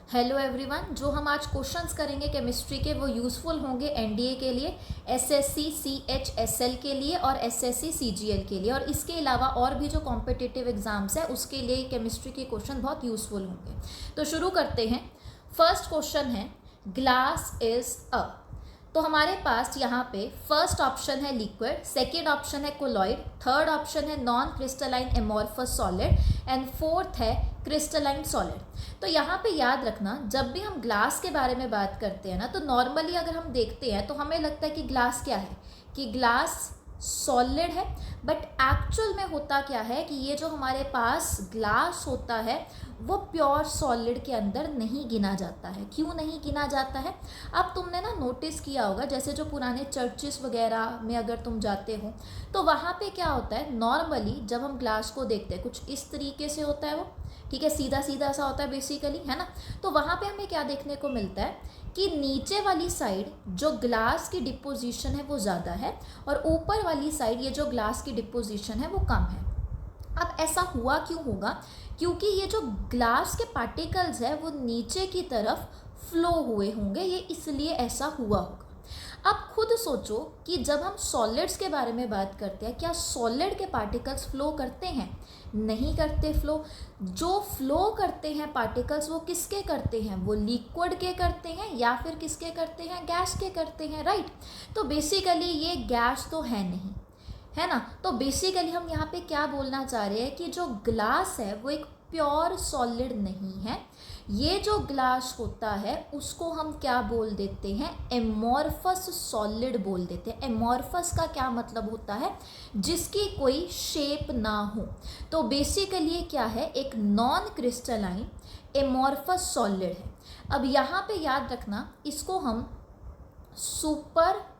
Hello everyone, जो हम आज क्वेश्चंस करेंगे केमिस्ट्री के वो यूज़फुल होंगे एनडीए के लिए, एसएससी सीएचएसएल के लिए और एसएससी सीजीएल के लिए, और इसके अलावा और भी जो कॉम्पिटिटिव एग्जाम्स है उसके लिए केमिस्ट्री के क्वेश्चन बहुत यूज़फुल होंगे। तो शुरू करते हैं। फर्स्ट क्वेश्चन है ग्लास इज अ। तो हमारे पास यहाँ पे फर्स्ट ऑप्शन है लिक्विड, सेकेंड ऑप्शन है कोलॉइड, थर्ड ऑप्शन है non crystalline amorphous solid and fourth है क्रिस्टलाइन सॉलिड। तो यहाँ पे याद रखना, जब भी हम ग्लास के बारे में बात करते हैं ना, तो नॉर्मली अगर हम देखते हैं तो हमें लगता है कि ग्लास क्या है, कि ग्लास सॉलिड है। बट एक्चुअल में होता क्या है कि ये जो हमारे पास ग्लास होता है वो प्योर सॉलिड के अंदर नहीं गिना जाता है। क्यों नहीं गिना जाता है? अब तुमने ना नोटिस किया होगा, जैसे जो पुराने चर्चेस वगैरह में अगर तुम जाते हो तो वहाँ पे क्या होता है, नॉर्मली जब हम ग्लास को देखते हैं कुछ इस तरीके से होता है वो, ठीक है, सीधा सीधा सा होता है बेसिकली, है ना। तो वहाँ पे हमें क्या देखने को मिलता है कि नीचे वाली साइड जो ग्लास की डिपोजिशन है वो ज़्यादा है और ऊपर वाली साइड ये जो ग्लास की डिपोजिशन है वो कम है। अब ऐसा हुआ क्यों होगा? क्योंकि ये जो ग्लास के पार्टिकल्स है वो नीचे की तरफ फ्लो हुए होंगे, ये इसलिए ऐसा हुआ होगा। अब खुद सोचो कि जब हम सॉलिड्स के बारे में बात करते हैं, क्या सॉलिड के पार्टिकल्स फ्लो करते हैं? नहीं करते फ्लो। जो फ्लो करते हैं पार्टिकल्स वो किसके करते हैं? वो लिक्विड के करते हैं या फिर किसके करते हैं? गैस के करते हैं, राइट। तो बेसिकली ये गैस तो है नहीं, है ना। तो बेसिकली हम यहाँ पे क्या बोलना चाह रहे हैं कि जो ग्लास है वो एक प्योर सॉलिड नहीं है। ये जो ग्लास होता है उसको हम क्या बोल देते हैं? एमोर्फस सॉलिड बोल देते हैं। एमोर्फस का क्या मतलब होता है? जिसकी कोई शेप ना हो। तो बेसिकली क्या है? एक नॉन क्रिस्टलाइन एमोर्फस सॉलिड है। अब यहाँ पे याद रखना, इसको हम सुपर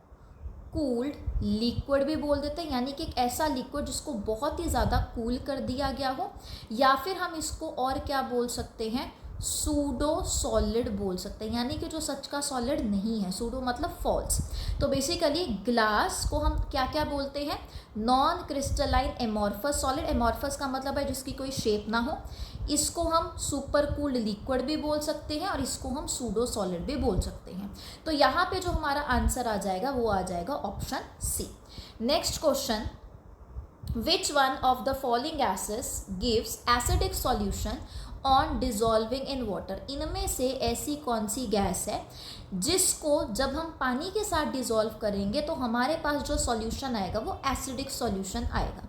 कूल्ड लिक्विड भी बोल देते हैं, यानी कि एक ऐसा लिक्विड जिसको बहुत ही ज़्यादा कूल कर दिया गया हो, या फिर हम इसको और क्या बोल सकते हैं? सूडो सॉलिड बोल सकते हैं, यानी कि जो सच का सॉलिड नहीं है। सूडो मतलब फॉल्स। तो बेसिकली ग्लास को हम क्या क्या बोलते हैं? Non crystalline amorphous solid. Amorphous का मतलब है जिसकी कोई शेप ना हो। इसको हम सुपर कूल्ड लिक्विड भी बोल सकते हैं और इसको हम सूडो सॉलिड भी बोल सकते हैं। तो यहाँ पे जो हमारा आंसर आ जाएगा वो आ जाएगा option C. Next question, which one of the following gases gives acidic solution on dissolving in water? इनमें से ऐसी कौन सी गैस है जिसको जब हम पानी के साथ डिजॉल्व करेंगे तो हमारे पास जो सॉल्यूशन आएगा वो एसिडिक सॉल्यूशन आएगा?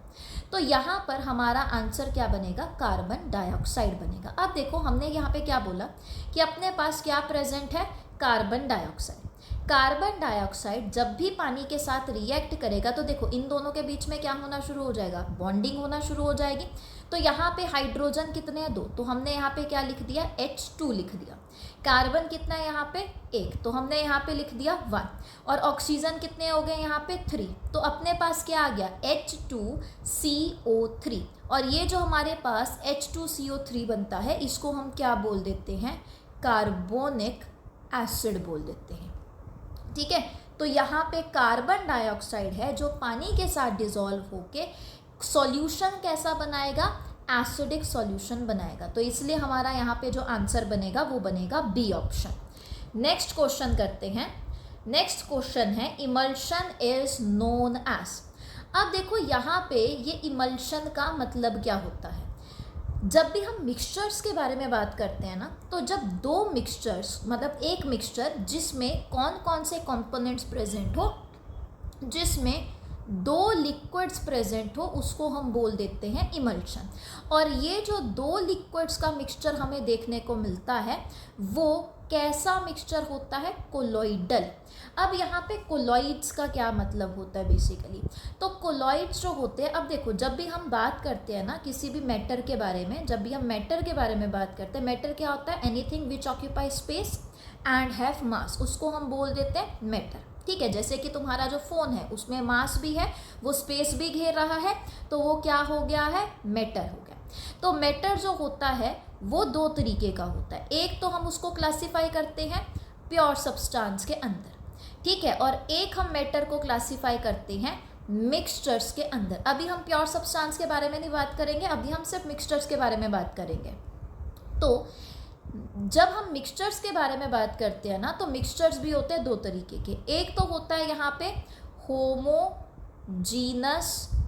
तो यहाँ पर हमारा आंसर क्या बनेगा? कार्बन डाइऑक्साइड बनेगा। अब देखो, हमने यहाँ पे क्या बोला कि अपने पास क्या प्रेजेंट है? Carbon dioxide. कार्बन डाइऑक्साइड जब भी पानी के साथ रिएक्ट करेगा तो देखो इन दोनों के बीच में क्या होना शुरू हो जाएगा? बॉन्डिंग होना शुरू हो जाएगी। तो यहाँ पे हाइड्रोजन कितने हैं? 2, तो हमने यहाँ पे क्या लिख दिया? H2 लिख दिया। कार्बन कितना है यहाँ पे? 1, तो हमने यहाँ पे लिख दिया 1। और ऑक्सीजन कितने हो गए यहाँ पे? 3, तो अपने पास क्या आ गया? H2CO3। और ये जो हमारे पास H2CO3 बनता है इसको हम क्या बोल देते हैं? कार्बोनिक एसिड बोल देते हैं, ठीक है। तो यहाँ पे कार्बन डाइऑक्साइड है जो पानी के साथ डिजॉल्व होके सॉल्यूशन कैसा बनाएगा? एसिडिक सॉल्यूशन बनाएगा। तो इसलिए हमारा यहाँ पे जो आंसर बनेगा वो बनेगा बी ऑप्शन। नेक्स्ट क्वेश्चन करते हैं। नेक्स्ट क्वेश्चन है इमल्शन इज नोन एज। अब देखो यहाँ पे ये इमल्शन का मतलब क्या होता है? जब भी हम मिक्सचर्स के बारे में बात करते हैं ना, तो जब दो मिक्सचर्स, मतलब एक मिक्सचर जिसमें कौन कौन से कंपोनेंट्स प्रेजेंट हो, जिसमें 2 लिक्विड्स प्रेजेंट हो, उसको हम बोल देते हैं इमल्शन। और ये जो 2 लिक्विड्स का मिक्सचर हमें देखने को मिलता है वो कैसा मिक्सचर होता है? कोलॉइडल। अब यहाँ पे कोलॉइड्स का क्या मतलब होता है बेसिकली? तो कोलॉइड्स जो होते हैं, अब देखो जब भी हम बात करते हैं ना किसी भी मैटर के बारे में, जब भी हम मैटर के बारे में बात करते हैं, मैटर क्या होता है? Anything which occupy space and have मास, उसको हम बोल देते हैं मैटर, ठीक है। जैसे कि तुम्हारा जो फ़ोन है उसमें मास भी है, वो स्पेस भी घेर रहा है, तो वो क्या हो गया है? मैटर हो गया। तो मैटर जो होता है वो 2 तरीके का होता है। एक तो हम उसको क्लासीफाई करते हैं प्योर सब्सटेंस के अंदर, ठीक है, और एक हम मैटर को क्लासीफाई करते हैं मिक्सचर्स के अंदर। अभी हम प्योर सब्सटेंस के बारे में नहीं बात करेंगे, अभी हम सिर्फ मिक्सचर्स के बारे में बात करेंगे। तो जब हम मिक्सचर्स के बारे में बात करते हैं ना, तो मिक्सचर्स भी होते हैं दो तरीके के। एक तो होता है यहाँ पे होमोजीनस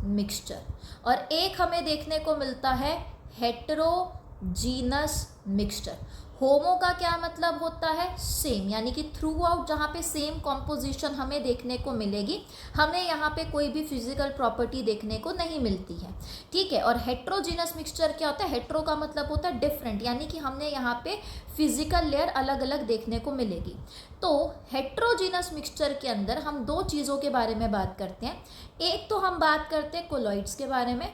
मिक्सचर, और एक हमें देखने को मिलता है हेटेरोजीनस मिक्सचर। होमो का क्या मतलब होता है? सेम, यानी कि थ्रू आउट जहाँ पे सेम कॉम्पोजिशन हमें देखने को मिलेगी, हमें यहाँ पे कोई भी फिजिकल प्रॉपर्टी देखने को नहीं मिलती है, ठीक है। और हेट्रोजीनस मिक्सचर क्या होता है? हेट्रो का मतलब होता है डिफरेंट, यानी कि हमने यहाँ पे फिजिकल लेयर अलग अलग देखने को मिलेगी। तो हेट्रोजीनस मिक्सचर के अंदर हम दो चीज़ों के बारे में बात करते हैं। एक तो हम बात करते हैं कोलॉइड्स के बारे में,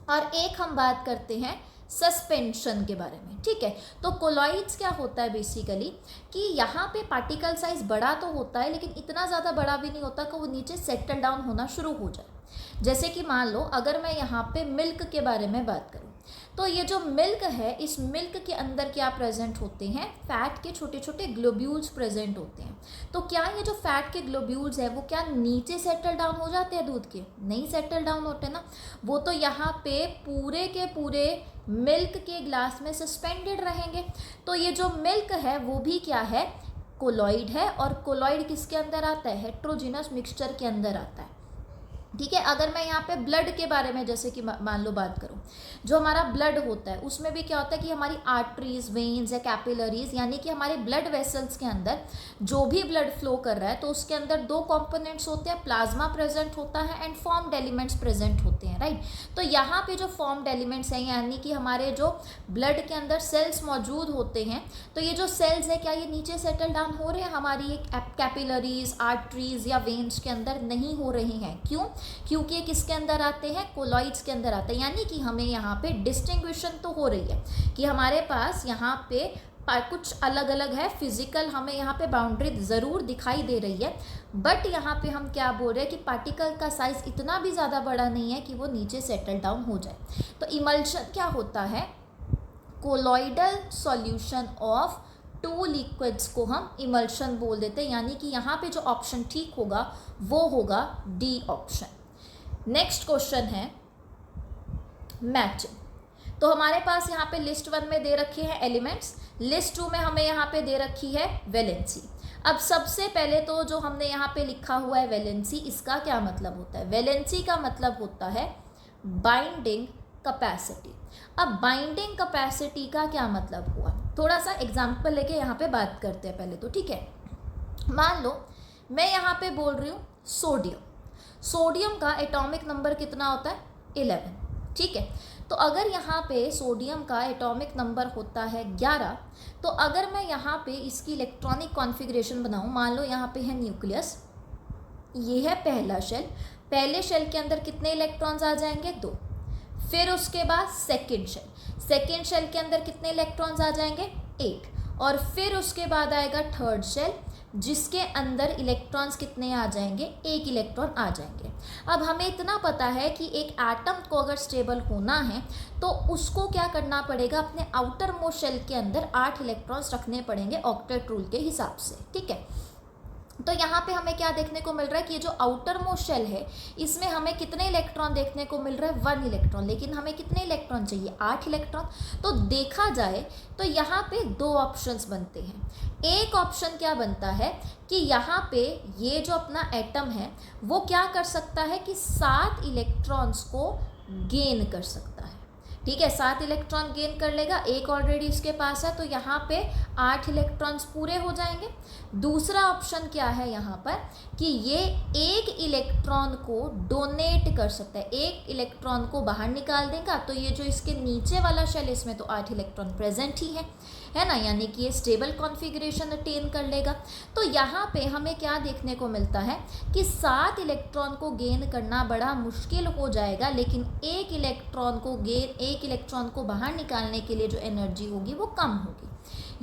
और एक हम बात करते हैं सस्पेंशन के बारे में, ठीक है। तो कोलॉइड्स क्या होता है बेसिकली कि यहाँ पे पार्टिकल साइज बड़ा तो होता है, लेकिन इतना ज़्यादा बड़ा भी नहीं होता कि वो नीचे सेटल डाउन होना शुरू हो जाए। जैसे कि मान लो अगर मैं यहाँ पे मिल्क के बारे में बात करूँ, तो ये जो मिल्क है, इस मिल्क के अंदर क्या प्रेजेंट होते हैं? फैट के छोटे छोटे ग्लोब्यूल्स प्रेजेंट होते हैं। तो क्या ये जो फैट के ग्लोब्यूल्स है वो क्या नीचे सेटल डाउन हो जाते हैं दूध के? नहीं सेटल डाउन होते ना, वो तो यहाँ पे पूरे के पूरे मिल्क के ग्लास में सस्पेंडेड रहेंगे। तो ये जो मिल्क है वो भी क्या है? कोलॉइड है। और कोलॉइड किसके अंदर आता है? हेट्रोजीनस मिक्सचर के अंदर आता है, ठीक है। अगर मैं यहाँ पे ब्लड के बारे में जैसे कि मान लो बात करूँ, जो हमारा ब्लड होता है उसमें भी क्या होता है कि हमारी आर्टरीज, वेन्स या कैपिलरीज, यानी कि हमारे ब्लड वेसल्स के अंदर जो भी ब्लड फ्लो कर रहा है, तो उसके अंदर दो कंपोनेंट्स होते हैं, प्लाज्मा प्रेजेंट होता है एंड फॉर्म्ड एलिमेंट्स प्रेजेंट होते हैं, राइट। तो यहाँ पे जो फॉर्म्ड एलिमेंट्स हैं, यानी कि हमारे जो ब्लड के अंदर सेल्स मौजूद होते हैं, तो ये जो सेल्स है क्या ये नीचे सेटल डाउन हो रहे हैं? हमारी कैपिलरीज, आर्टरीज या वेन्स के अंदर नहीं हो रही हैं। क्यों? क्योंकि ये किसके अंदर आते हैं? कोलॉइड्स के अंदर आते हैं। यानी कि हमें यहाँ पे डिस्टिंग्विशन तो हो रही है कि हमारे पास यहाँ पे कुछ अलग अलग है फिजिकल, हमें यहाँ पे बाउंड्री ज़रूर दिखाई दे रही है, बट यहाँ पे हम क्या बोल रहे हैं कि पार्टिकल का साइज इतना भी ज़्यादा बड़ा नहीं है कि वो नीचे सेटल डाउन हो जाए। तो इमल्शन क्या होता है? Colloidal solution of two liquids को हम इमल्शन बोल देते हैं। यानी कि यहाँ पे जो ऑप्शन ठीक होगा वो होगा डी ऑप्शन। नेक्स्ट क्वेश्चन है मैचिंग। तो हमारे पास यहाँ पे लिस्ट 1 में दे रखे हैं एलिमेंट्स, लिस्ट 2 में हमें यहाँ पे दे रखी है वैलेंसी। अब सबसे पहले तो जो हमने यहाँ पे लिखा हुआ है वैलेंसी, इसका क्या मतलब होता है? वैलेंसी का मतलब होता है बाइंडिंग कैपेसिटी। अब बाइंडिंग कैपेसिटी का क्या मतलब हुआ? थोड़ा सा एग्जाम्पल लेके यहाँ पे बात करते हैं पहले तो, ठीक है। मान लो मैं यहाँ पे बोल रही हूँ सोडियम। सोडियम का एटॉमिक नंबर कितना होता है? 11, ठीक है। तो अगर यहाँ पे सोडियम का एटॉमिक नंबर होता है 11, तो अगर मैं यहाँ पे इसकी इलेक्ट्रॉनिक कॉन्फ़िगरेशन बनाऊँ, मान लो यहाँ पे है न्यूक्लियस, ये है पहला शेल, पहले शेल के अंदर कितने इलेक्ट्रॉन्स आ जाएंगे? 2। फिर उसके बाद सेकेंड शेल के अंदर कितने इलेक्ट्रॉन्स आ जाएंगे? 8। और फिर उसके बाद आएगा थर्ड शेल, जिसके अंदर इलेक्ट्रॉन्स कितने आ जाएंगे? 1 इलेक्ट्रॉन आ जाएंगे। अब हमें इतना पता है कि एक एटम को अगर स्टेबल होना है तो उसको क्या करना पड़ेगा? अपने आउटर मोस्ट शेल के अंदर 8 इलेक्ट्रॉन्स रखने पड़ेंगे ऑक्टेट रूल के हिसाब से, ठीक है। तो यहाँ पे हमें क्या देखने को मिल रहा है कि ये जो आउटर मोस्ट शेल है, इसमें हमें कितने इलेक्ट्रॉन देखने को मिल रहा है? 1 इलेक्ट्रॉन। लेकिन हमें कितने इलेक्ट्रॉन चाहिए? 8 इलेक्ट्रॉन। तो देखा जाए तो यहाँ पे 2 ऑप्शंस बनते हैं। एक ऑप्शन क्या बनता है कि यहाँ पे ये जो अपना एटम है वो क्या कर सकता है कि 7 इलेक्ट्रॉन्स को गेन कर सकता है, ठीक है। 7 इलेक्ट्रॉन गेन कर लेगा, एक ऑलरेडी इसके पास है, तो यहाँ पे 8 इलेक्ट्रॉन्स पूरे हो जाएंगे। दूसरा ऑप्शन क्या है यहाँ पर कि ये 1 इलेक्ट्रॉन को डोनेट कर सकता है, 1 इलेक्ट्रॉन को बाहर निकाल देगा। तो ये जो इसके नीचे वाला शेल, इसमें तो 8 इलेक्ट्रॉन प्रेजेंट ही है ना, यानी कि ये स्टेबल कॉन्फ़िगरेशन अटेन कर लेगा। तो यहाँ पे हमें क्या देखने को मिलता है कि 7 इलेक्ट्रॉन को गेन करना बड़ा मुश्किल हो जाएगा, लेकिन 1 इलेक्ट्रॉन को बाहर निकालने के लिए जो एनर्जी होगी वो कम होगी।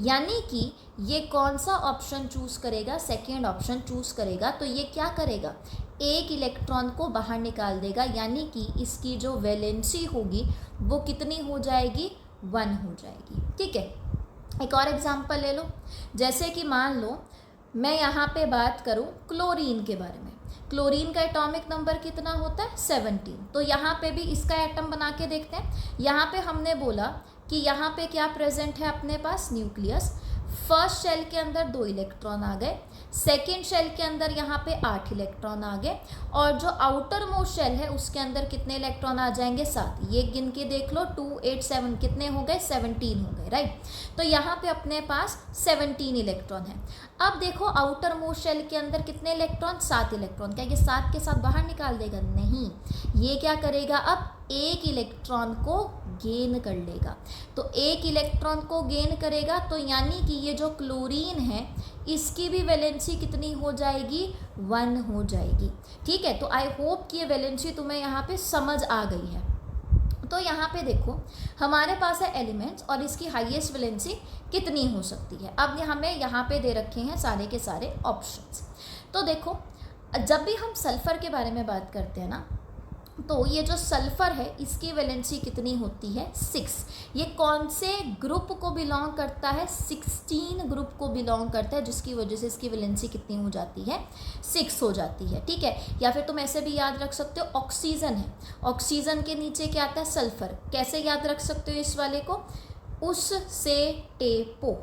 यानी कि ये कौन सा ऑप्शन चूज़ करेगा? सेकेंड ऑप्शन चूज़ करेगा। तो ये क्या करेगा? 1 इलेक्ट्रॉन को बाहर निकाल देगा, यानी कि इसकी जो वैलेंसी होगी वो कितनी हो जाएगी? 1 हो जाएगी, ठीक है। एक और एग्जांपल ले लो, जैसे कि मान लो मैं यहाँ पे बात करूँ क्लोरीन के बारे में। क्लोरीन का एटॉमिक नंबर कितना होता है? 17। तो यहाँ पे भी इसका एटम बना के देखते हैं। यहाँ पे हमने बोला कि यहाँ पे क्या प्रेजेंट है अपने पास, न्यूक्लियस। फर्स्ट शेल के अंदर 2 इलेक्ट्रॉन आ गए, सेकेंड शेल के अंदर यहाँ पे 8 इलेक्ट्रॉन आ गए, और जो आउटर मोस्ट शेल है उसके अंदर कितने इलेक्ट्रॉन आ जाएंगे, 7। ये गिन के देख लो, 2 8 7 कितने हो गए, 17 हो गए, राइट। तो यहाँ पे अपने पास 17 इलेक्ट्रॉन है। अब देखो आउटर मोस्ट शेल के अंदर कितने इलेक्ट्रॉन, 7 इलेक्ट्रॉन। क्या ये 7 के साथ बाहर निकाल देगा, नहीं, ये क्या करेगा, अब 1 इलेक्ट्रॉन को गेन कर लेगा। तो 1 इलेक्ट्रॉन को गेन करेगा, तो यानी कि ये जो क्लोरीन है इसकी भी वैलेंसी कितनी हो जाएगी, 1 हो जाएगी। ठीक है, तो आई होप कि ये वैलेंसी तुम्हें यहाँ पे समझ आ गई है। तो यहाँ पे देखो हमारे पास है एलिमेंट्स और इसकी हाईएस्ट वैलेंसी कितनी हो सकती है। अब हमें यहाँ पे दे रखे हैं सारे के सारे ऑप्शंस। तो देखो जब भी हम सल्फर के बारे में बात करते हैं ना, तो ये जो सल्फर है इसकी वैलेंसी कितनी होती है, 6। ये कौन से ग्रुप को बिलोंग करता है, 16 ग्रुप को बिलोंग करता है, जिसकी वजह से इसकी वैलेंसी कितनी हो जाती है, 6 हो जाती है। ठीक है, या फिर तुम ऐसे भी याद रख सकते हो, ऑक्सीजन है, ऑक्सीजन के नीचे क्या आता है, सल्फर। कैसे याद रख सकते हो इस वाले को, उस से टेपो।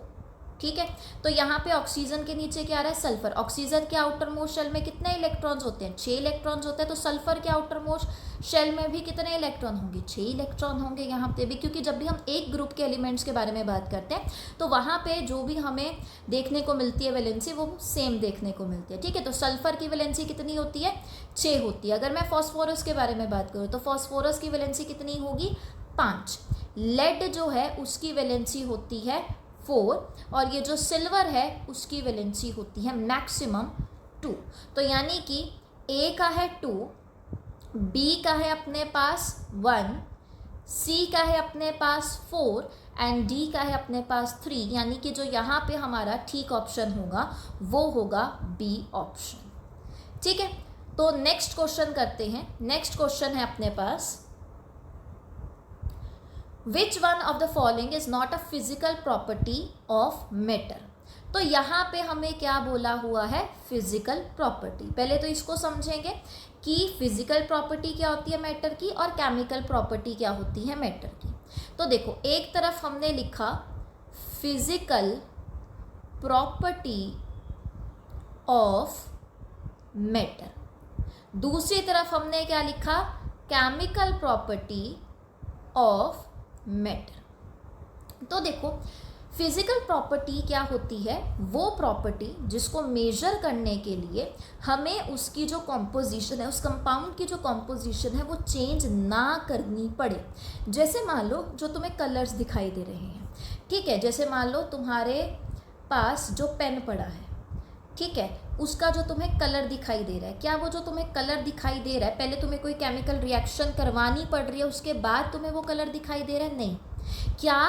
ठीक है, तो यहाँ पे ऑक्सीजन के नीचे क्या आ रहा है, सल्फर। ऑक्सीजन के आउटर मोस्ट शेल में कितने इलेक्ट्रॉन्स होते हैं, 6 इलेक्ट्रॉन्स होते हैं। तो सल्फर के आउटर मोस्ट शेल में भी कितने इलेक्ट्रॉन होंगे, 6 इलेक्ट्रॉन होंगे यहाँ पे भी, क्योंकि जब भी हम एक ग्रुप के एलिमेंट्स के बारे में बात करते हैं तो वहाँ पे जो भी हमें देखने को मिलती है वैलेंसी, वो सेम देखने को मिलती है। ठीक है, तो सल्फर की वैलेंसी कितनी होती है, 6 होती है। अगर मैं फॉस्फोरस के बारे में बात करूँ तो फॉस्फोरस की वैलेंसी कितनी होगी, 5। लेड जो है उसकी वैलेंसी होती है 4, और ये जो सिल्वर है उसकी वैलेंसी होती है मैक्सिमम 2। तो यानी कि ए का है 2, बी का है अपने पास 1, सी का है अपने पास 4 एंड डी का है अपने पास 3। यानी कि जो यहाँ पे हमारा ठीक ऑप्शन होगा वो होगा बी ऑप्शन। ठीक है, तो नेक्स्ट क्वेश्चन करते हैं। नेक्स्ट क्वेश्चन है अपने पास, Which one of the following is not a physical property of matter? तो यहाँ पे हमें क्या बोला हुआ है, फिजिकल प्रॉपर्टी। पहले तो इसको समझेंगे कि फिजिकल प्रॉपर्टी क्या होती है मैटर की और केमिकल प्रॉपर्टी क्या होती है मैटर की। तो देखो एक तरफ हमने लिखा फिजिकल प्रॉपर्टी ऑफ मैटर, दूसरी तरफ हमने क्या लिखा, केमिकल प्रॉपर्टी ऑफ मैटर। तो देखो फिजिकल प्रॉपर्टी क्या होती है, वो प्रॉपर्टी जिसको मेजर करने के लिए हमें उसकी जो कॉम्पोजिशन है, उस कंपाउंड की जो कॉम्पोजिशन है वो चेंज ना करनी पड़े। जैसे मान लो जो तुम्हें कलर्स दिखाई दे रहे हैं, ठीक है, जैसे मान लो तुम्हारे पास जो पेन पड़ा है, ठीक है, उसका जो तुम्हें कलर दिखाई दे रहा है, क्या वो जो तुम्हें कलर दिखाई दे रहा है पहले तुम्हें कोई केमिकल रिएक्शन करवानी पड़ रही है उसके बाद तुम्हें वो कलर दिखाई दे रहा है, नहीं। क्या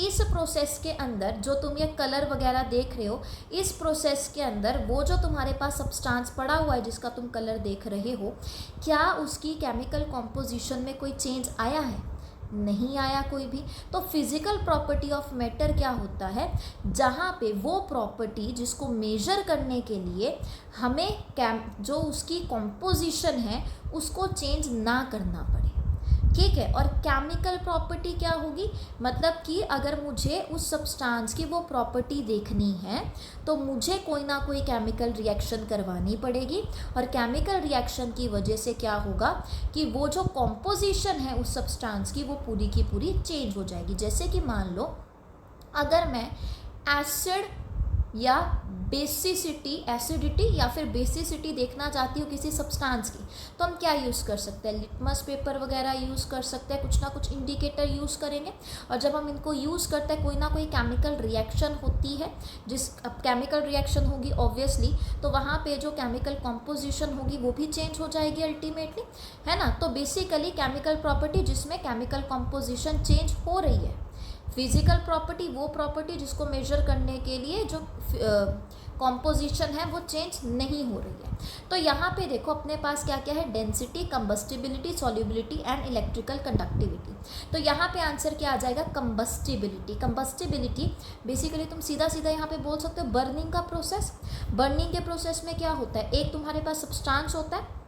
इस प्रोसेस के अंदर जो तुम ये कलर वगैरह देख रहे हो, इस प्रोसेस के अंदर वो जो तुम्हारे पास सब्सटेंस पड़ा हुआ है जिसका तुम कलर देख रहे हो, क्या उसकी केमिकल कॉम्पोजिशन में कोई चेंज आया है, नहीं आया कोई भी। तो फिजिकल प्रॉपर्टी ऑफ मैटर क्या होता है, जहाँ पे वो प्रॉपर्टी जिसको मेजर करने के लिए हमें जो उसकी कॉम्पोजिशन है उसको चेंज ना करना पड़े। ठीक है, और केमिकल प्रॉपर्टी क्या होगी, मतलब कि अगर मुझे उस सब्सटेंस की वो प्रॉपर्टी देखनी है तो मुझे कोई ना कोई केमिकल रिएक्शन करवानी पड़ेगी, और केमिकल रिएक्शन की वजह से क्या होगा कि वो जो कॉम्पोजिशन है उस सब्सटेंस की वो पूरी की पूरी चेंज हो जाएगी। जैसे कि मान लो अगर मैं एसिड या एसिडिटी या फिर बेसिसिटी देखना चाहती हूँ किसी सब्सटेंस की, तो हम क्या यूज़ कर सकते हैं, लिटमस पेपर वगैरह यूज़ कर सकते हैं, कुछ ना कुछ इंडिकेटर यूज़ करेंगे। और जब हम इनको यूज़ करते हैं कोई ना कोई केमिकल रिएक्शन होती है, जिस अब केमिकल रिएक्शन होगी ऑब्वियसली, तो वहाँ पे जो केमिकल कॉम्पोजिशन होगी वो भी चेंज हो जाएगी अल्टीमेटली, है ना। तो बेसिकली केमिकल प्रॉपर्टी जिसमें केमिकल कॉम्पोजिशन चेंज हो रही है, फिजिकल प्रॉपर्टी वो प्रॉपर्टी जिसको मेजर करने के लिए जो कॉम्पोजिशन है वो चेंज नहीं हो रही है। तो यहाँ पे देखो अपने पास क्या क्या है, density, combustibility, solubility and electrical conductivity. तो यहाँ पे आंसर क्या आ जाएगा, कंबस्टिबिलिटी। कंबस्टिबिलिटी बेसिकली तुम सीधा सीधा यहाँ पे बोल सकते हो बर्निंग का प्रोसेस। बर्निंग के प्रोसेस में क्या होता है, एक तुम्हारे पास सब्सटेंस होता है,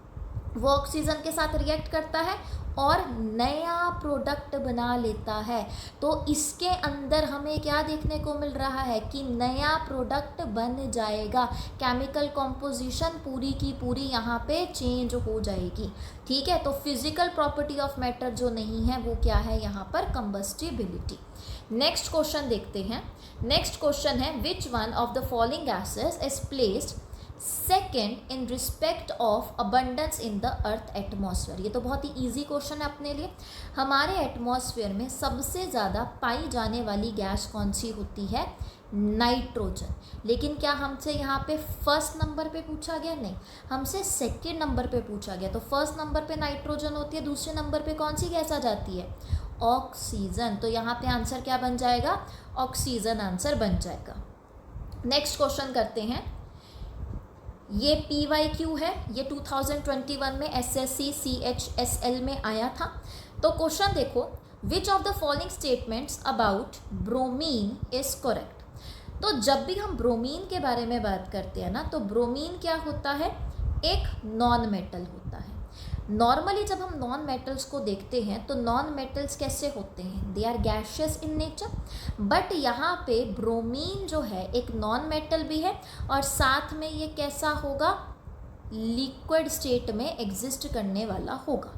वो ऑक्सीजन के साथ रिएक्ट करता है और नया प्रोडक्ट बना लेता है। तो इसके अंदर हमें क्या देखने को मिल रहा है कि नया प्रोडक्ट बन जाएगा, केमिकल कॉम्पोजिशन पूरी की पूरी यहाँ पे चेंज हो जाएगी। ठीक है, तो फिजिकल प्रॉपर्टी ऑफ मैटर जो नहीं है वो क्या है यहाँ पर, कंबस्टिबिलिटी। नेक्स्ट क्वेश्चन देखते हैं। नेक्स्ट क्वेश्चन है विच one of the following gases is placed second in respect of abundance in the earth atmosphere. ये तो बहुत ही ईजी क्वेश्चन है अपने लिए। हमारे एटमॉस्फेयर में सबसे ज़्यादा पाई जाने वाली गैस कौन सी होती है, नाइट्रोजन। लेकिन क्या हमसे यहाँ पे फर्स्ट नंबर पे पूछा गया, नहीं, हमसे सेकेंड नंबर पे पूछा गया। तो फर्स्ट नंबर पे नाइट्रोजन होती है, दूसरे नंबर पे कौन सी गैस आ जाती है, ऑक्सीजन। तो यहाँ पे आंसर क्या बन जाएगा, ऑक्सीजन आंसर बन जाएगा। नेक्स्ट क्वेश्चन करते हैं। ये PYQ है, ये 2021 में SSC CHSL में आया था। तो क्वेश्चन देखो, विच of the following statements about bromine is correct. तो जब भी हम ब्रोमीन के बारे में बात करते हैं ना, तो ब्रोमीन क्या होता है, एक नॉन मेटल होता है। नॉर्मली जब हम नॉन मेटल्स को देखते हैं तो नॉन मेटल्स कैसे होते हैं, they are gaseous in nature. But यहाँ पे ब्रोमीन जो है एक नॉन मेटल भी है और साथ में ये कैसा होगा, लिक्विड स्टेट में एग्जिस्ट करने वाला होगा।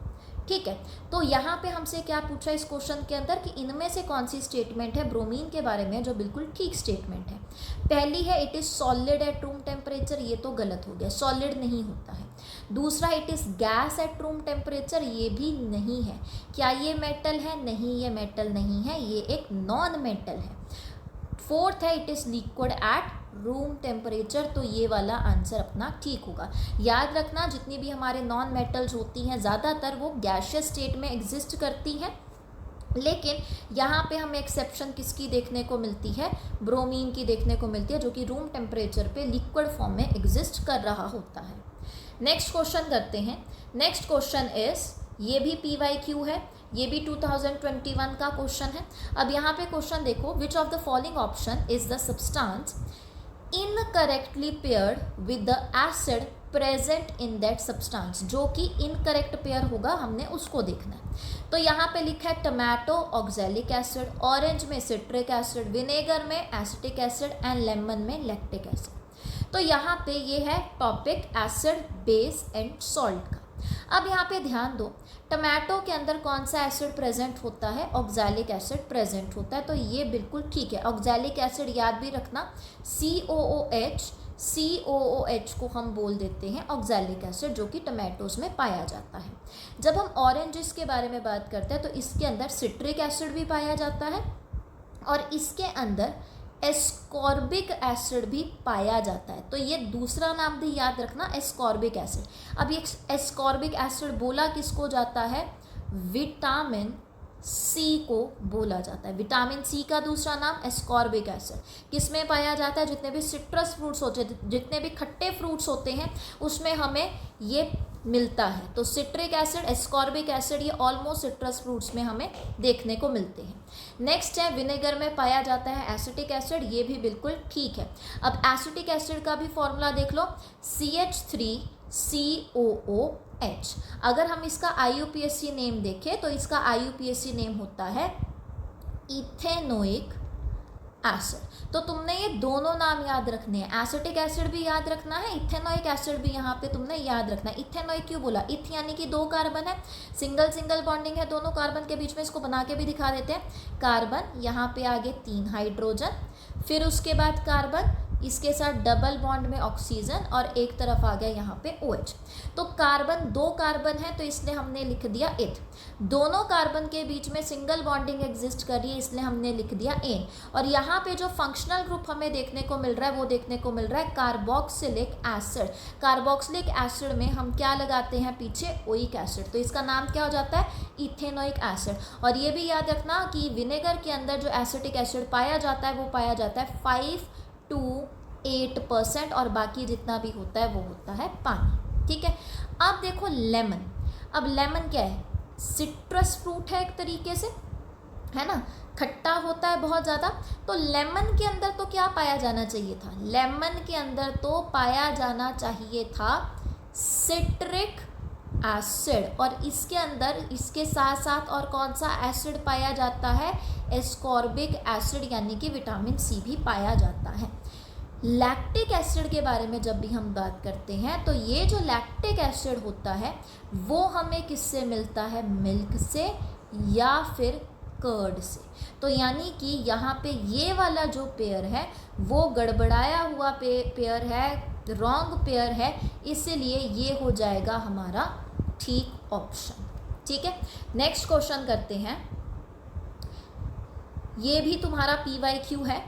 ठीक है, तो यहाँ पे हमसे क्या पूछा इस क्वेश्चन के अंदर कि इनमें से कौन सी स्टेटमेंट है ब्रोमीन के बारे में जो बिल्कुल ठीक स्टेटमेंट है। पहली है it is solid at room temperature, ये तो गलत हो गया, सॉलिड नहीं होता है। दूसरा it is gas at room temperature, ये भी नहीं है। क्या ये मेटल है, नहीं, ये मेटल नहीं है, ये एक नॉन मेटल है। फोर्थ है it is liquid at room temperature, तो ये वाला आंसर अपना ठीक होगा। याद रखना जितनी भी हमारे नॉन मेटल्स होती हैं ज़्यादातर वो गैशियस स्टेट में एग्जिस्ट करती हैं, लेकिन यहाँ पे हमें एक्सेप्शन किसकी देखने को मिलती है, ब्रोमीन की देखने को मिलती है, जो कि रूम टेम्परेचर पे लिक्विड फॉर्म में एग्जिस्ट कर रहा होता है। नेक्स्ट क्वेश्चन करते हैं। नेक्स्ट क्वेश्चन इज, ये भी PYQ है, ये भी 2021 का क्वेश्चन है। अब यहाँ पे क्वेश्चन देखो, विच of the following option is the substance incorrectly paired with the acid present in that substance. जो कि इनकरेक्ट पेयर होगा हमने उसको देखना है। तो यहाँ पे लिखा है टमाटो ऑक्सैलिक एसिड, ऑरेंज में सिट्रिक एसिड, विनेगर में एसिटिक एसिड एंड लेमन में लैक्टिक एसिड। तो यहाँ पे ये है topic acid, base and salt का। अब यहाँ पे ध्यान दो, टमाटो के अंदर कौन सा एसिड प्रेजेंट होता है, ऑक्सैलिक एसिड प्रेजेंट होता है, तो ये बिल्कुल ठीक है। ऑक्सैलिक एसिड याद भी रखना, COOH को हम बोल देते हैं ऑक्सैलिक एसिड, जो कि टमाटोज में पाया जाता है। जब हम ऑरेंजेस के बारे में बात करते हैं तो इसके अंदर सिट्रिक एसिड भी पाया जाता है और इसके अंदर एस्कॉर्बिक एसिड भी पाया जाता है। तो ये दूसरा नाम भी याद रखना, एस्कॉर्बिक एसिड। अब ये एस्कॉर्बिक एसिड बोला किसको जाता है, विटामिन सी को बोला जाता है। विटामिन सी का दूसरा नाम एस्कॉर्बिक एसिड किस में पाया जाता है, जितने भी सिट्रस फ्रूट्स होते हैं, जितने भी खट्टे फ्रूट्स होते हैं उसमें हमें ये मिलता है। तो सिट्रिक एसिड, एस्कॉर्बिक एसिड ये ऑलमोस्ट सिट्रस फ्रूट्स में हमें देखने को मिलते हैं। नेक्स्ट है विनेगर में पाया जाता है एसिटिक एसिड, ये भी बिल्कुल ठीक है। अब एसिटिक एसिड का भी फॉर्मूला देख लो, CH3COOH। अगर हम इसका IUPAC नेम देखें तो इसका IUPAC नेम होता है इथेनोइक एसिड। तो तुमने ये दोनों नाम याद रखने हैं, एसिटिक एसिड भी याद रखना है, इथेनोइक एसिड भी यहाँ पे तुमने याद रखना है। इथेनोइक क्यों बोला, इथ यानी कि 2 कार्बन है, सिंगल सिंगल बॉन्डिंग है दोनों कार्बन के बीच में। इसको बना के भी दिखा देते हैं। कार्बन यहाँ पे आगे 3 हाइड्रोजन, फिर उसके बाद कार्बन, इसके साथ डबल बॉन्ड में ऑक्सीजन और एक तरफ आ गया यहाँ पे OH। तो कार्बन 2 कार्बन है तो इसलिए हमने लिख दिया इथ। दोनों कार्बन के बीच में सिंगल बॉन्डिंग एग्जिस्ट कर रही है इसलिए हमने लिख दिया एन। और यहाँ पे जो फंक्शनल ग्रुप हमें देखने को मिल रहा है वो देखने को मिल रहा है कार्बोक्सिलिक एसिड। कार्बोक्सिलिक एसिड में हम क्या लगाते हैं पीछे, ओइक एसिड, तो इसका नाम क्या हो जाता है, इथेनोइक एसिड। और ये भी याद रखना कि विनेगर के अंदर जो एसिटिक एसिड पाया जाता है वो पाया जाता है 5 to 8% और बाकी जितना भी होता है वो होता है पानी। ठीक है, अब देखो लेमन। अब लेमन क्या है, सिट्रस फ्रूट है एक तरीके से, है ना, खट्टा होता है बहुत ज़्यादा। तो लेमन के अंदर तो क्या पाया जाना चाहिए था, लेमन के अंदर तो पाया जाना चाहिए था सिट्रिक एसिड, और इसके अंदर इसके साथ साथ और कौन सा एसिड पाया जाता है, एस्कॉर्बिक एसिड, यानी कि विटामिन सी भी पाया जाता है। लैक्टिक एसिड के बारे में जब भी हम बात करते हैं तो ये जो लैक्टिक एसिड होता है वो हमें किससे मिलता है, मिल्क से या फिर कर्ड से। तो यानी कि यहाँ पे ये वाला जो पेयर है वो गड़बड़ाया हुआ पेयर है, रॉन्ग पेयर है, इसीलिए ये हो जाएगा हमारा ठीक ऑप्शन। ठीक है, नेक्स्ट क्वेश्चन करते हैं। ये भी तुम्हारा PYQ है।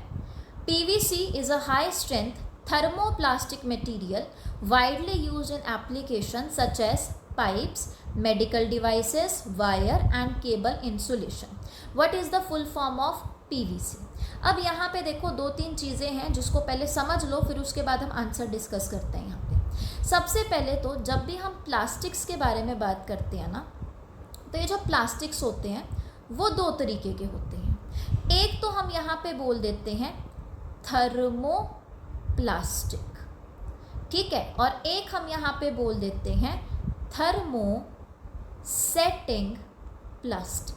PVC is a high strength thermoplastic material widely used in applications such as pipes, medical devices, wire and cable insulation. What is the full form of PVC? अब यहाँ पे देखो दो तीन चीज़ें हैं जिसको पहले समझ लो, फिर उसके बाद हम आंसर डिस्कस करते हैं। यहाँ पे सबसे पहले तो जब भी हम प्लास्टिक्स के बारे में बात करते हैं ना, तो ये जो प्लास्टिक्स होते हैं वो दो तरीके के होते हैं। एक तो हम यहाँ पे बोल देते हैं थर्मोप्लास्टिक, ठीक है, और एक हम यहाँ पे बोल देते हैं थर्मोसेटिंग प्लास्टिक।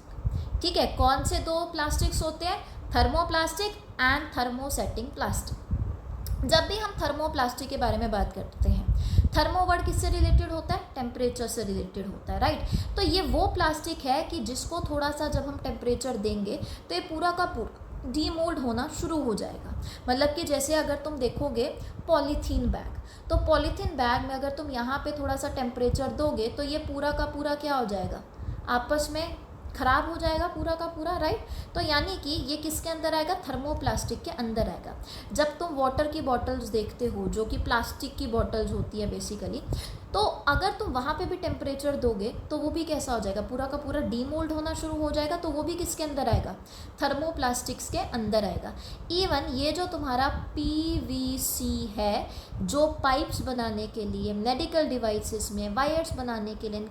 ठीक है, कौन से दो प्लास्टिक्स होते हैं, थर्मोप्लास्टिक एंड थर्मोसेटिंग प्लास्टिक। जब भी हम थर्मोप्लास्टिक के बारे में बात करते हैं, थर्मो वर्ड किससे रिलेटेड होता है, टेम्परेचर से रिलेटेड होता है, राइट। तो ये वो प्लास्टिक है कि जिसको थोड़ा सा जब हम टेम्परेचर देंगे तो ये पूरा का पूरा डीमोल्ड होना शुरू हो जाएगा। मतलब कि जैसे अगर तुम देखोगे पॉलीथीन बैग, तो पॉलीथीन बैग में अगर तुम यहाँ पे थोड़ा सा टेम्परेचर दोगे तो ये पूरा का पूरा क्या हो जाएगा, आपस में ख़राब हो जाएगा पूरा का पूरा, राइट। तो यानी कि ये किसके अंदर आएगा, थर्मोप्लास्टिक के अंदर आएगा। जब तुम वाटर की बॉटल्स देखते हो जो कि प्लास्टिक की बॉटल्स होती है बेसिकली, तो अगर तुम वहाँ पे भी टेम्परेचर दोगे तो वो भी कैसा हो जाएगा, पूरा का पूरा डीमोल्ड होना शुरू हो जाएगा। तो वो भी किसके अंदर आएगा, थर्मोप्लास्टिक्स के अंदर आएगा। इवन ये जो तुम्हारा PVC है, जो पाइप्स बनाने के लिए, मेडिकल डिवाइसेस में, वायर्स बनाने के लिए,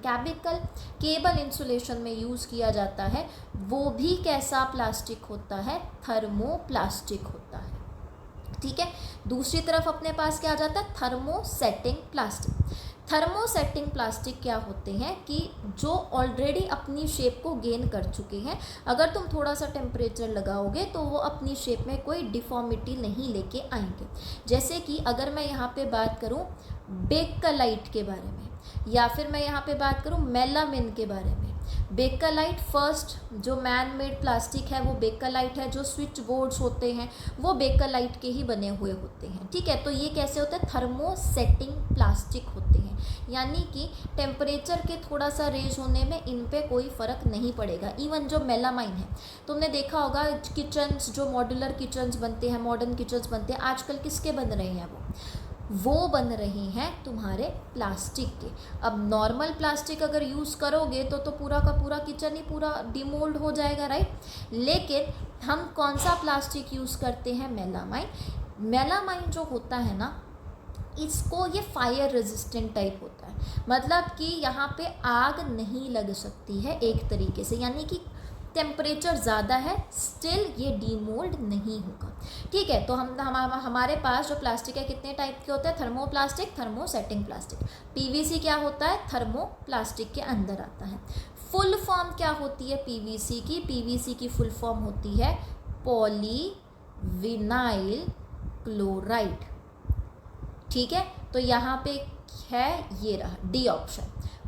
केबल इंसुलेशन में यूज़ किया जाता है, वो भी कैसा प्लास्टिक होता है, थर्मोप्लास्टिक होता है। ठीक है, दूसरी तरफ अपने पास क्या आ जाता है, थर्मोसेटिंग प्लास्टिक। थर्मोसेटिंग प्लास्टिक क्या होते हैं कि जो ऑलरेडी अपनी शेप को गेन कर चुके हैं, अगर तुम थोड़ा सा टेम्परेचर लगाओगे तो वो अपनी शेप में कोई डिफॉर्मिटी नहीं लेके आएंगे। जैसे कि अगर मैं यहाँ पे बात करूँ बेकलाइट के बारे में, या फिर मैं यहाँ पे बात करूँ मेलामिन के बारे में। बेकलाइट फर्स्ट जो मैन मेड प्लास्टिक है वो बेकलाइट है। जो स्विच बोर्ड्स होते हैं वो बेकलाइट के ही बने हुए होते हैं। ठीक है, तो ये कैसे होते हैं, थर्मोसेटिंग प्लास्टिक होते हैं, यानी कि टेम्परेचर के थोड़ा सा रेज होने में इन पे कोई फ़र्क नहीं पड़ेगा। इवन जो मेलामाइन है, तुमने देखा होगा किचन्स, जो मॉड्यूलर किचन्स बनते हैं, मॉडर्न किचन्स बनते हैं, आजकल किसके बन रहे हैं, वो बन रही हैं तुम्हारे प्लास्टिक के। अब नॉर्मल प्लास्टिक अगर यूज़ करोगे तो पूरा का पूरा किचन ही पूरा डिमोल्ड हो जाएगा, राइट। लेकिन हम कौन सा प्लास्टिक यूज़ करते हैं, मेलामाइन। मेलामाइन जो होता है ना, इसको ये फायर रेजिस्टेंट टाइप होता है, मतलब कि यहाँ पे आग नहीं लग सकती है एक तरीके से, यानी कि टेम्परेचर ज़्यादा है स्टिल ये डीमोल्ड नहीं होगा। ठीक है, तो हमारे पास जो प्लास्टिक है कितने टाइप के होते हैं, थर्मोप्लास्टिक, थर्मोसेटिंग प्लास्टिक। PVC क्या होता है, थर्मोप्लास्टिक के अंदर आता है। फुल फॉर्म क्या होती है PVC की, PVC की फुल फॉर्म होती है पॉलीविनाइल क्लोराइड। ठीक है, तो यहाँ पे है ये रहा डी ऑप्शन,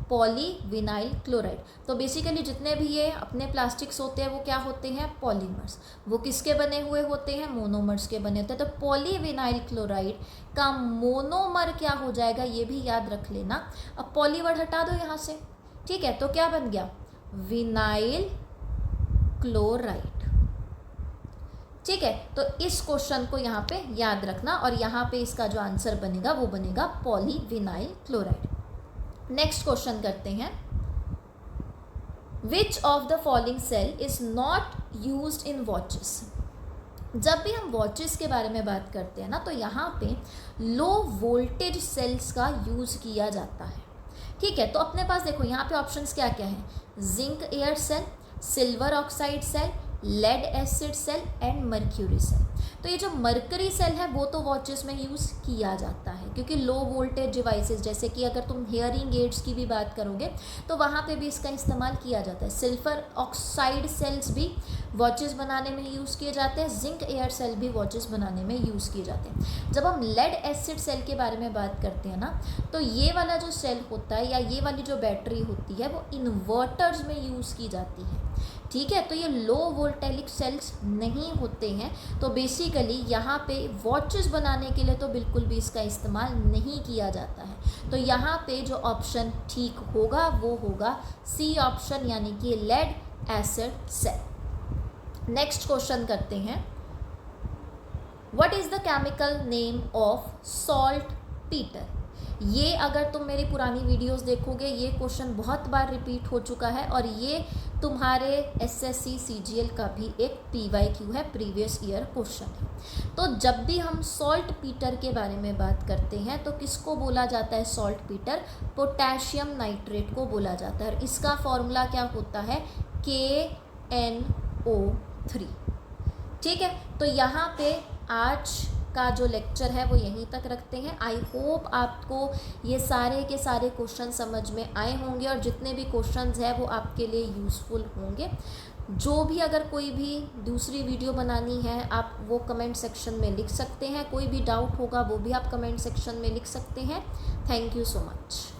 पॉलीविनाइल क्लोराइड। तो बेसिकली जितने भी ये अपने प्लास्टिक्स होते हैं वो क्या होते हैं, पॉलीमर्स। वो किसके बने हुए होते हैं, मोनोमर्स के बने होते हैं। तो पॉलीविनाइल क्लोराइड का मोनोमर क्या हो जाएगा, ये भी याद रख लेना। अब पॉली वर्ड हटा दो यहाँ से, ठीक है, तो क्या बन गया, विनाइल क्लोराइड। ठीक है, तो इस क्वेश्चन को यहाँ पे याद रखना, और यहाँ पे इसका जो आंसर बनेगा वो बनेगा पॉलीविनाइल क्लोराइड। नेक्स्ट क्वेश्चन करते हैं, which of the following cell is not used in watches. जब भी हम वॉचेस के बारे में बात करते हैं ना, तो यहाँ पे लो वोल्टेज सेल्स का यूज़ किया जाता है। ठीक है, तो अपने पास देखो यहाँ पे ऑप्शंस क्या क्या हैं, zinc air cell, silver oxide cell, lead acid cell and mercury cell. तो ये जो मर्करी सेल है वो तो वॉचेस में यूज़ किया जाता है, क्योंकि लो वोल्टेज डिवाइसेस, जैसे कि अगर तुम हियरिंग एड्स की भी बात करोगे तो वहाँ पे भी इसका इस्तेमाल किया जाता है। सिल्फर ऑक्साइड सेल्स भी वॉचेस बनाने में यूज़ किए जाते हैं, जिंक एयर सेल भी वॉचेस बनाने में यूज़ किए जाते हैं। जब हम लेड एसिड सेल के बारे में बात करते हैं ना, तो ये वाला जो सेल होता है या ये वाली जो बैटरी होती है वो इन्वर्टर्स में यूज़ की जाती है, ठीक है। तो ये लो वोल्टेलिक सेल्स नहीं होते हैं, तो बेसिकली यहाँ पे वॉचेस बनाने के लिए तो बिल्कुल भी इसका इस्तेमाल नहीं किया जाता है। तो यहाँ पे जो ऑप्शन ठीक होगा वो होगा सी ऑप्शन, यानी कि lead acid cell. Next question करते हैं, what is the chemical name of saltpetre. ये अगर तुम मेरी पुरानी वीडियोस देखोगे ये क्वेश्चन बहुत बार रिपीट हो चुका है, और ये तुम्हारे एसएससी सीजीएल का भी एक पीवाईक्यू है, प्रीवियस ईयर क्वेश्चन है। तो जब भी हम सॉल्ट पीटर के बारे में बात करते हैं तो किसको बोला जाता है सॉल्ट पीटर, पोटेशियम नाइट्रेट को बोला जाता है। और इसका फॉर्मूला क्या होता है, KNO3, ठीक है। तो यहाँ पे आज का जो लेक्चर है वो यहीं तक रखते हैं। आई होप आपको ये सारे के सारे क्वेश्चन समझ में आए होंगे, और जितने भी क्वेश्चंस हैं वो आपके लिए यूज़फुल होंगे। जो भी अगर कोई भी दूसरी वीडियो बनानी है आप वो कमेंट सेक्शन में लिख सकते हैं, कोई भी डाउट होगा वो भी आप कमेंट सेक्शन में लिख सकते हैं। Thank you so much.